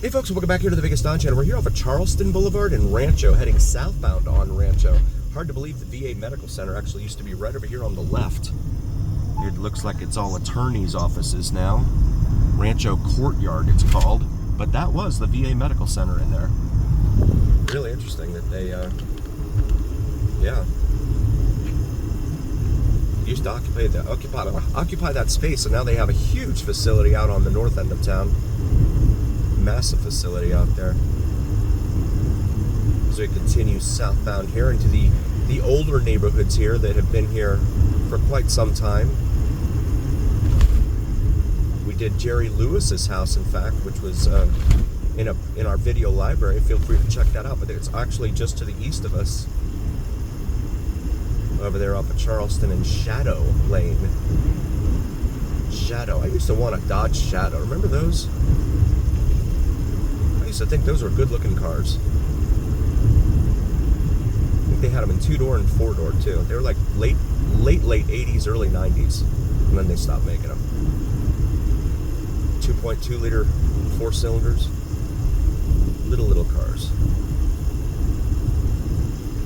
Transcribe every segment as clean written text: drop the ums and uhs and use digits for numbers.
Hey folks, welcome back here to the Vegas Don Channel. We're here off of Charleston Boulevard in Rancho, heading southbound on Rancho. Hard to believe the VA Medical Center actually used to be right over here on the left. It looks like it's all attorneys' offices now. Rancho Courtyard, it's called. But that was the VA Medical Center in there. Really interesting that they, used to occupy that space, and now they have a huge facility out on the north end of town. Massive facility out there. So it continues southbound here into the older neighborhoods here that have been here for quite some time. We did Jerry Lewis's house, in fact, which was in our video library. Feel free to check that out. But it's actually just to the east of us, over there off of Charleston and Shadow Lane. Shadow. I used to want a Dodge Shadow. Remember those? I used to think those were good-looking cars. I think they had them in 2-door and 4-door too. They were like late 80s, early 90s, and then they stopped making them. 2.2 liter 4 cylinders. Little cars.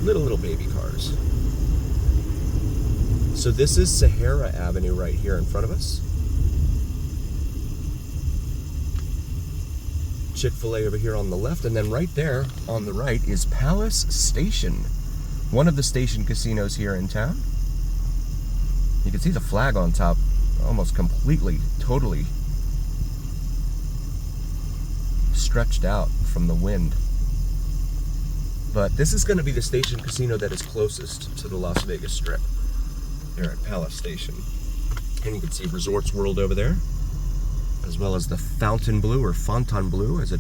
Little baby cars. So this is Sahara Avenue right here in front of us. Chick-fil-A over here on the left, and then right there on the right is Palace Station, one of the station casinos here in town. You can see the flag on top, almost completely, totally stretched out from the wind. But this is going to be the station casino that is closest to the Las Vegas Strip, here at Palace Station. And you can see Resorts World over there, as well as the Fontainebleau, or Fontainebleau, as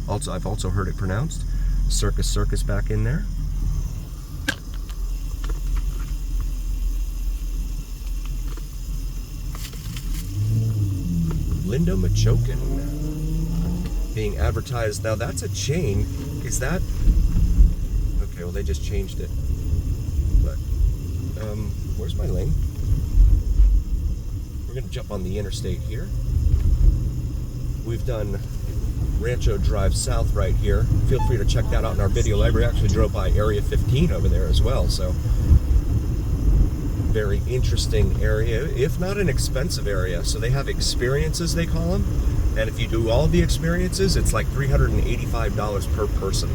I've also heard it pronounced. Circus back in there. Linda Machokin being advertised. Now that's a chain. Is that? Okay, well they just changed it. But where's my lane? We're gonna jump on the interstate here. We've done Rancho Drive South right here. Feel free to check that out in our video library. I actually drove by Area 15 over there as well, so very interesting area, if not an expensive area. So they have experiences, they call them, and if you do all the experiences, it's like $385 per person.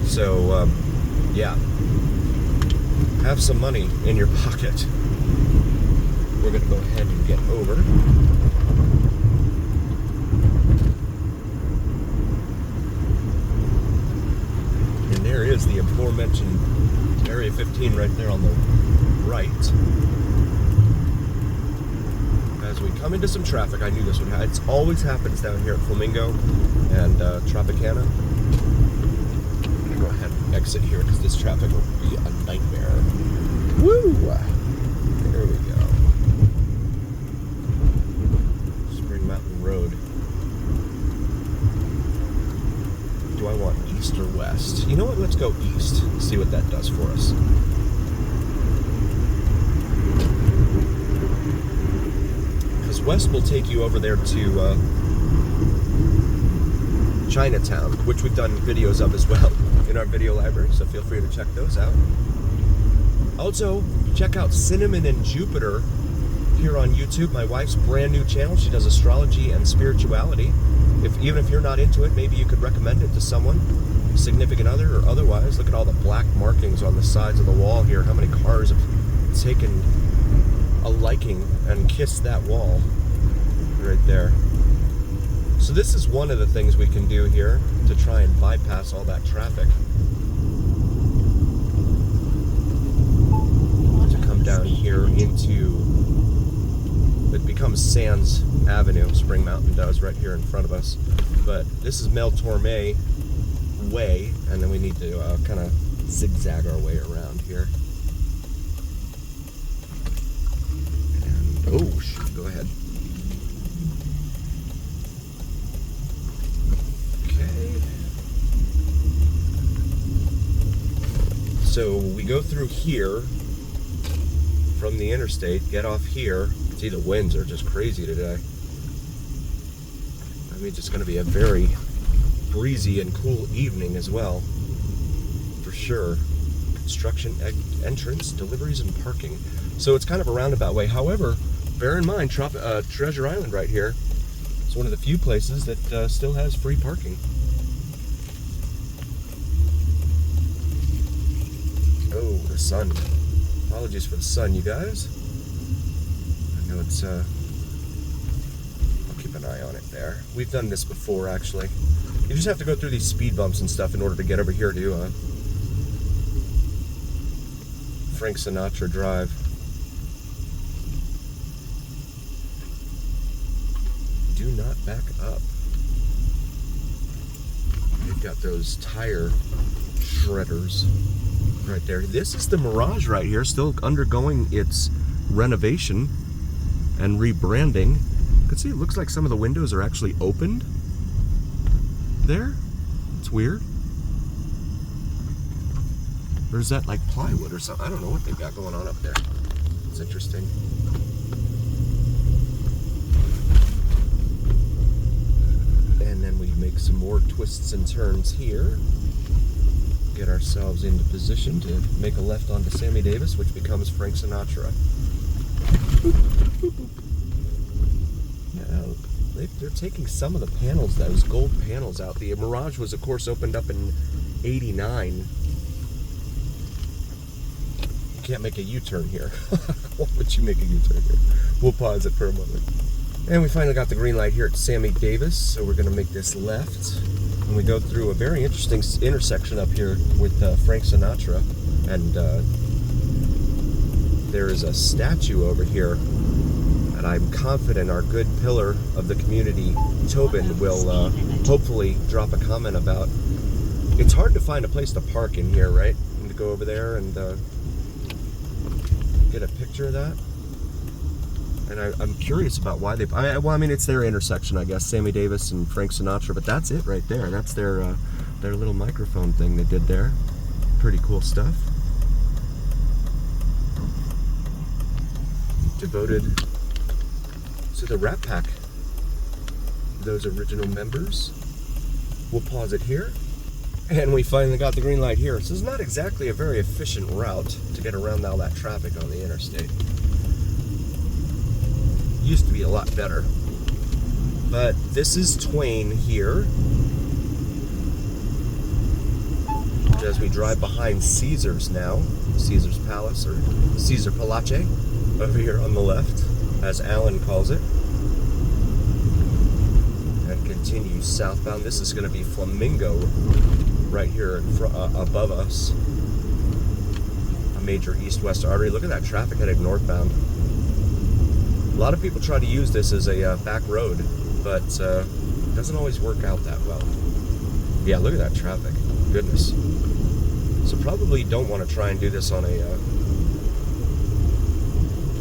So yeah, have some money in your pocket. We're gonna go ahead and get over. There is the aforementioned Area 15 right there on the right. As we come into some traffic, I knew this would happen. It always happens down here at Flamingo and Tropicana. I'm going to go ahead and exit here because this traffic will be a nightmare. Woo! There we go. Spring Mountain Road. Do I want east or west? You know what? Let's go east. See what that does for us. Because west will take you over there to Chinatown, which we've done videos of as well in our video library, so feel free to check those out. Also, check out Cinnamon and Jupiter here on YouTube, my wife's brand new channel. She does astrology and spirituality. Even if you're not into it, maybe you could recommend it to someone, significant other or otherwise. Look at all the black markings on the sides of the wall here. How many cars have taken a liking and kissed that wall right there? So this is one of the things we can do here to try and bypass all that traffic. To come down here into, it becomes Sands Avenue, Spring Mountain does, right here in front of us. But this is Mel Torme Way, and then we need to kind of zigzag our way around here. And, oh, shoot, go ahead. Okay. So we go through here from the interstate, get off here. See, the winds are just crazy today. I mean, it's going to be a very breezy and cool evening as well, for sure. Construction entrance, deliveries, and parking. So it's kind of a roundabout way. However, bear in mind, Treasure Island right here is one of the few places that still has free parking. Oh, the sun. Apologies for the sun, you guys. I know it's, I'll keep an eye on it there. We've done this before, actually. You just have to go through these speed bumps and stuff in order to get over here to Frank Sinatra Drive. Do not back up. They've got those tire shredders right there. This is the Mirage right here, still undergoing its renovation and rebranding. You can see it looks like some of the windows are actually opened there. It's weird. Or is that like plywood or something? I don't know what they've got going on up there. It's interesting. And then we make some more twists and turns here. Get ourselves into position to make a left onto Sammy Davis, which becomes Frank Sinatra. Yeah, they're taking some of the panels, those gold panels out. The Mirage was, of course, opened up in '89. You can't make a U-turn here. Why would you make a U-turn here? We'll pause it for a moment. And we finally got the green light here at Sammy Davis, so we're going to make this left. And we go through a very interesting intersection up here with Frank Sinatra. And there is a statue over here, and I'm confident our good pillar of the community, Tobin, will hopefully drop a comment about. It's hard to find a place to park in here, right? And to go over there and get a picture of that. And I'm curious about why they. Well, I mean, it's their intersection, I guess. Sammy Davis and Frank Sinatra, but that's it right there. That's their little microphone thing they did there. Pretty cool stuff. Devoted to the Rat Pack. Those original members. We'll pause it here. And we finally got the green light here. So it's not exactly a very efficient route to get around all that traffic on the interstate. Used to be a lot better. But this is Twain here. As we drive behind Caesar's now, Caesar's Palace, or Caesar Palace, over here on the left, as Alan calls it. And continue southbound. This is going to be Flamingo right here above us. A major east-west artery. Look at that traffic headed northbound. A lot of people try to use this as a back road, but it doesn't always work out that well. Yeah, look at that traffic. Goodness. So probably don't want to try and do this on a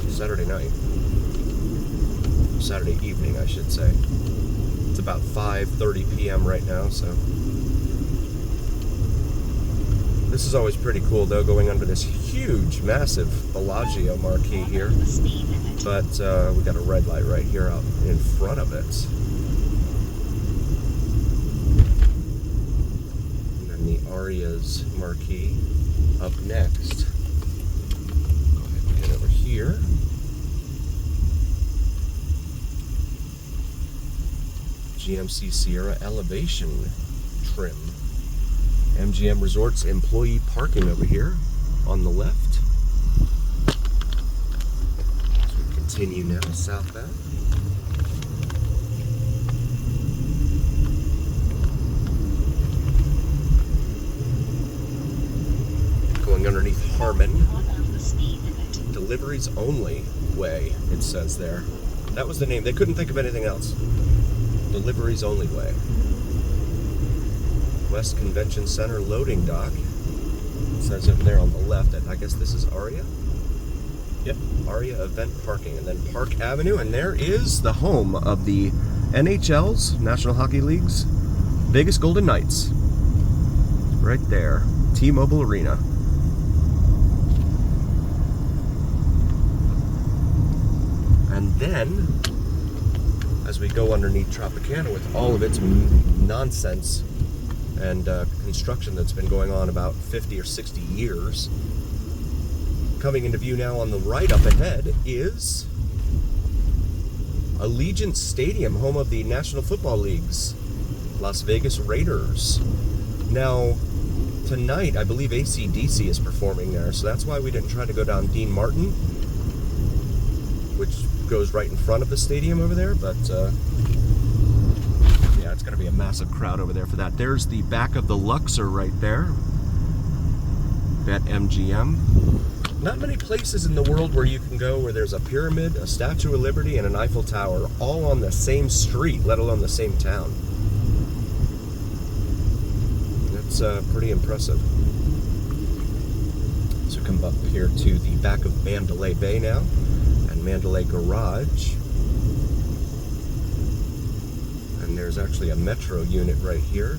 Saturday night. Saturday evening, I should say. It's about 5:30 p.m. right now, so. This is always pretty cool, though, going under this huge, massive Bellagio marquee here. But we got a red light right here out in front of it. And then the Aria's marquee up next. Go ahead and get over here. GMC Sierra elevation trim. MGM Resorts employee parking over here on the left. Continue now southbound. Going underneath Harmon. Deliveries only way, it says there. That was the name. They couldn't think of anything else. Deliveries only way. West Convention Center loading dock. It says over there on the left. I guess this is Aria. Yep, Aria Event Parking, and then Park Avenue, and there is the home of the NHL's, National Hockey League's, Vegas Golden Knights. Right there, T-Mobile Arena. And then, as we go underneath Tropicana with all of its nonsense and construction that's been going on about 50 or 60 years. Coming into view now on the right up ahead is Allegiant Stadium, home of the National Football League's Las Vegas Raiders. Now, tonight, I believe AC/DC is performing there, so that's why we didn't try to go down Dean Martin, which goes right in front of the stadium over there, but yeah, it's going to be a massive crowd over there for that. There's the back of the Luxor right there, BetMGM. Not many places in the world where you can go where there's a pyramid, a Statue of Liberty, and an Eiffel Tower all on the same street, let alone the same town. That's pretty impressive. So come up here to the back of Mandalay Bay now, and Mandalay Garage. And there's actually a metro unit right here.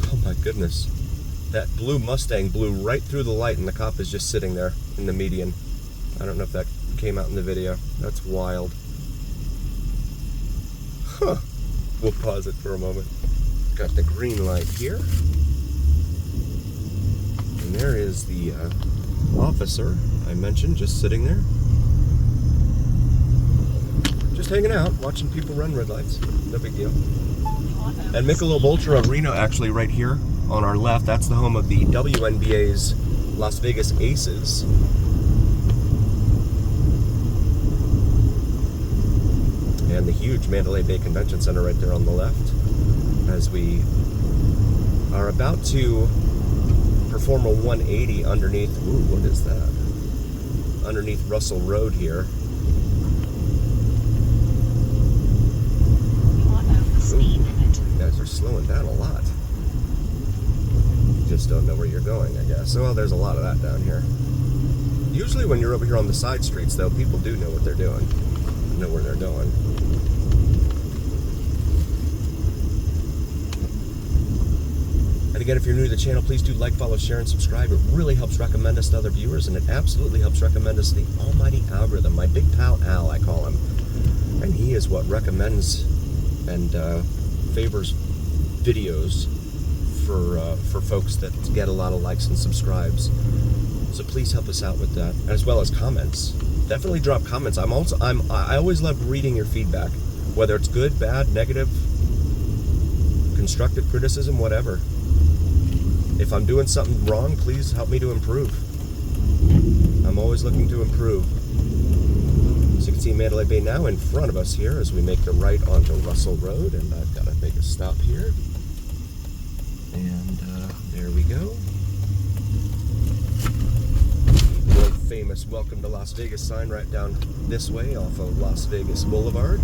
Oh my goodness. That blue Mustang blew right through the light, and the cop is just sitting there in the median. I don't know if that came out in the video. That's wild. Huh. We'll pause it for a moment. Got the green light here. And there is the officer I mentioned, just sitting there. Just hanging out, watching people run red lights. No big deal. And Michelob Ultra Arena, actually right here on our left, that's the home of the WNBA's Las Vegas Aces. And the huge Mandalay Bay Convention Center right there on the left, as we are about to perform a 180 underneath, ooh, what is that? Underneath Russell Road here. Ooh, you guys are slowing down a lot. Just don't know where you're going, I guess. Well, there's a lot of that down here. Usually when you're over here on the side streets, though, people do know what they're doing, know where they're going. And again, if you're new to the channel, please do like, follow, share, and subscribe. It really helps recommend us to other viewers, and it absolutely helps recommend us to the almighty algorithm. My big pal Al, I call him. And he is what recommends and favors videos for folks that get a lot of likes and subscribes. So please help us out with that, as well as comments. Definitely drop comments. I always love reading your feedback, whether it's good, bad, negative, constructive criticism, whatever. If I'm doing something wrong, please help me to improve. I'm always looking to improve. So you can see Mandalay Bay now in front of us here as we make the right onto Russell Road, and I've got to make a stop here. And there we go. The world famous Welcome to Las Vegas sign right down this way off of Las Vegas Boulevard.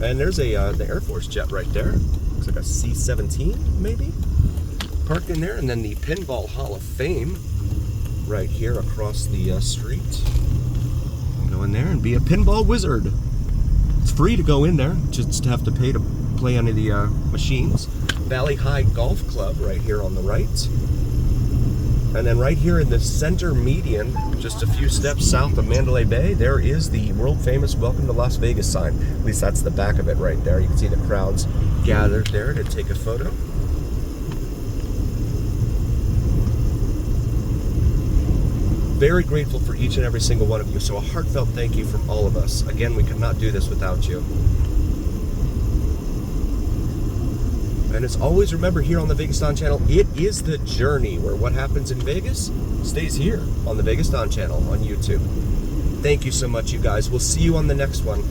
And there's the Air Force jet right there. Looks like a C-17 maybe, parked in there. And then the Pinball Hall of Fame right here across the street. Go in there and be a pinball wizard. It's free to go in there, just have to pay to play any of the machines. Valley High Golf Club right here on the right. And then right here in the center median, just a few steps south of Mandalay Bay, there is the world famous Welcome to Las Vegas sign. At least that's the back of it right there. You can see the crowds gathered there to take a photo. Very grateful for each and every single one of you. So a heartfelt thank you from all of us. Again, we could not do this without you. And as always, remember here on the Vegas Don channel, it is the journey where what happens in Vegas stays here on the Vegas Don channel on YouTube. Thank you so much, you guys. We'll see you on the next one.